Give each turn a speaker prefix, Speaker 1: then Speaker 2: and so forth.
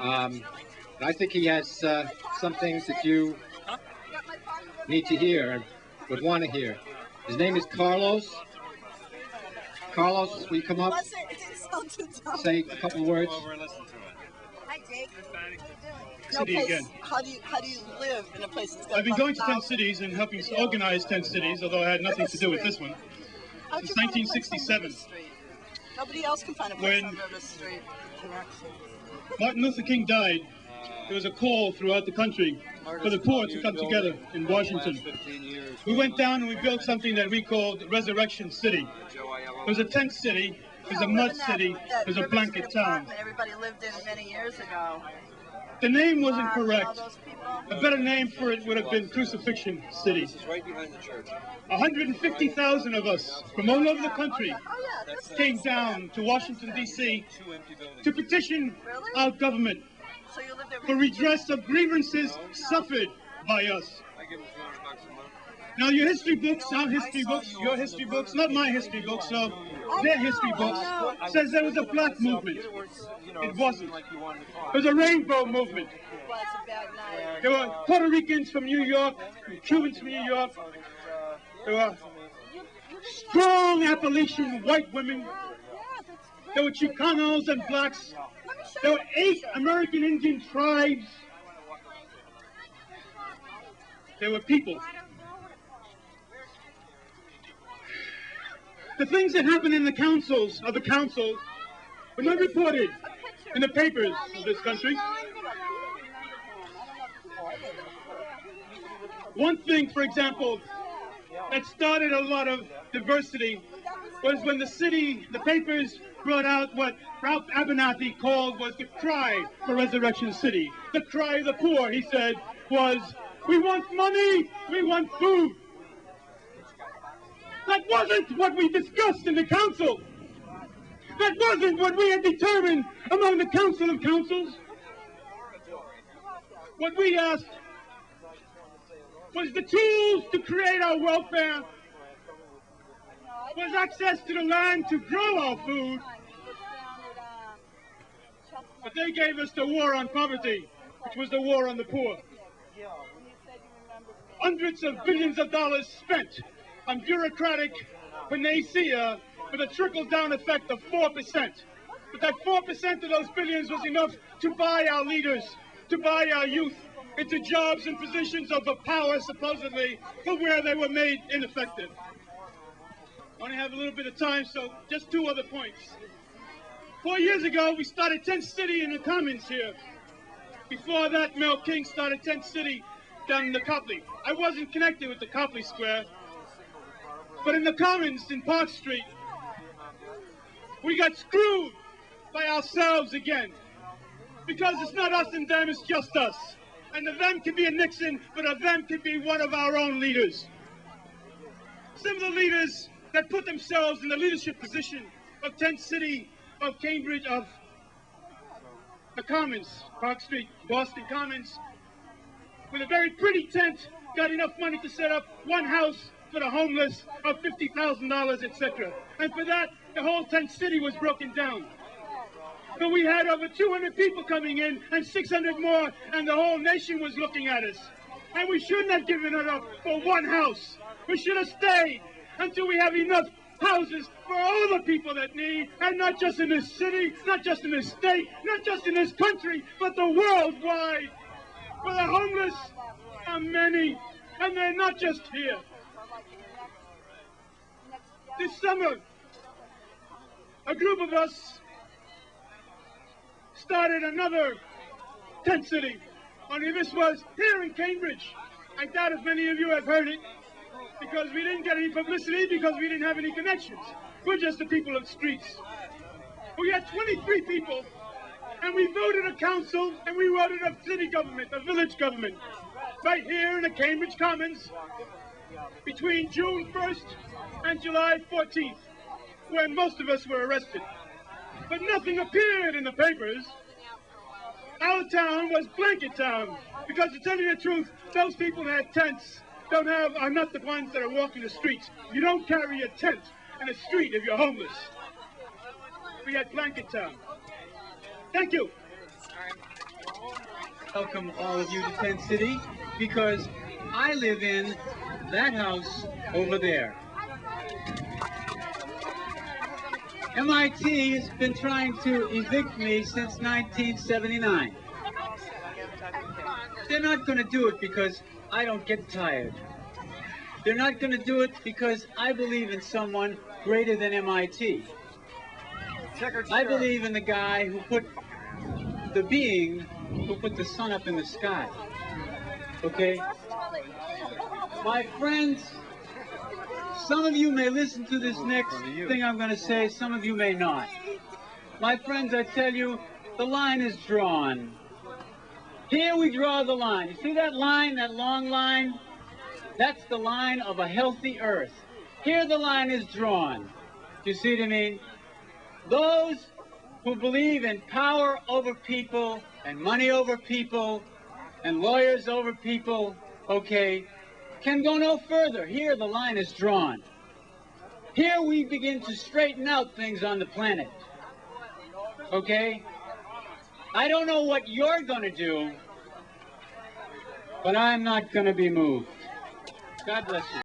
Speaker 1: I think he has some things that you need to hear and would want to hear. His name is Carlos. Carlos, will you come up? Say a couple words.
Speaker 2: Hi, Jake.
Speaker 3: City again.
Speaker 2: How do you live in a place that's got
Speaker 3: I've been going to 10 cities and helping organize 10 cities, although I had nothing to do with this one. Since 1967.
Speaker 2: Nobody else can find a place on River Street.
Speaker 3: Martin Luther King died. There was a call throughout the country for the poor to come together in Washington. We went down and we built something that we called Resurrection City. It was a tent city, it was a mud city, it was a blanket town.
Speaker 2: Everybody lived in many years ago.
Speaker 3: The name wasn't correct. A better name for it would have been Crucifixion City.
Speaker 1: Right behind the church.
Speaker 3: 150,000 of us from all over the country came down to Washington, D.C. to petition our government for redress of grievances suffered by us. Now your history books, our history books, your history books, not my history books, so their history books, says there was a black movement. It wasn't. It was a rainbow movement. There were Puerto Ricans from New York, Cubans from New York. There were strong Appalachian white women. There were Chicanos and blacks. There were 8 American Indian tribes. There were people. The things that happened in the councils of the council were not reported in the papers of this country. One thing, for example, that started a lot of diversity was when the papers brought out what Ralph Abernathy called was the cry for Resurrection City. The cry of the poor, he said, was, we want money, we want food. That wasn't what we discussed in the council. That wasn't what we had determined among the council of councils. What we asked was the tools to create our welfare, was access to the land to grow our food. But they gave us the war on poverty, which was the war on the poor. Hundreds of billions of dollars spent on bureaucratic panacea with a trickle-down effect of 4%. But that 4% of those billions was enough to buy our leaders, to buy our youth into jobs and positions of power, supposedly, but where they were made ineffective. I only have a little bit of time, so just 2 other points. 4 years ago, we started Tent City in the Commons here. Before that, Mel King started Tent City down in the Copley. I wasn't connected with the Copley Square, but in the Commons in Park Street, we got screwed by ourselves again. Because it's not us and them, it's just us. And the them could be a Nixon, but a them could be one of our own leaders. Some of the leaders that put themselves in the leadership position of Tent City, of Cambridge, of the Commons, Park Street, Boston Commons, with a very pretty tent, got enough money to set up one house for the homeless of $50,000, etc. And for that, the whole Tent City was broken down. But we had over 200 people coming in and 600 more, and the whole nation was looking at us. And we shouldn't have given it up for one house. We should have stayed until we have enough houses for all the people that need, and not just in this city, not just in this state, not just in this country, but the worldwide. For the homeless are many, and they're not just here. This summer, a group of us started another tent city, only this was here in Cambridge. I doubt if many of you have heard it, because we didn't get any publicity, because we didn't have any connections. We're just the people of the streets. We had 23 people, and we voted a council, and we voted a city government, a village government, right here in the Cambridge Commons, between June 1st and July 14th, when most of us were arrested. But nothing appeared in the papers. Our town was blanket town, because to tell you the truth, those people that had tents are not the ones that are walking the streets. You don't carry a tent in a street if you're homeless. We had blanket town. Thank you.
Speaker 4: welcome all of you to Tent City because I live in that house over there. MIT has been trying to evict me since 1979. They're not going to do it because I don't get tired. They're not going to do it because I believe in someone greater than MIT. I believe in the guy who put the being who put the sun up in the sky. Okay? My friends, some of you may listen to this next thing I'm going to say, some of you may not. My friends, I tell you, the line is drawn. Here we draw the line. You see that line, that long line? That's the line of a healthy earth. Here the line is drawn. Do you see what I mean? Those who believe in power over people and money over people and lawyers over people, okay, can go no further. Here the line is drawn. Here we begin to straighten out things on the planet. Okay? I don't know what you're going to do, but I'm not going to be moved. God bless you.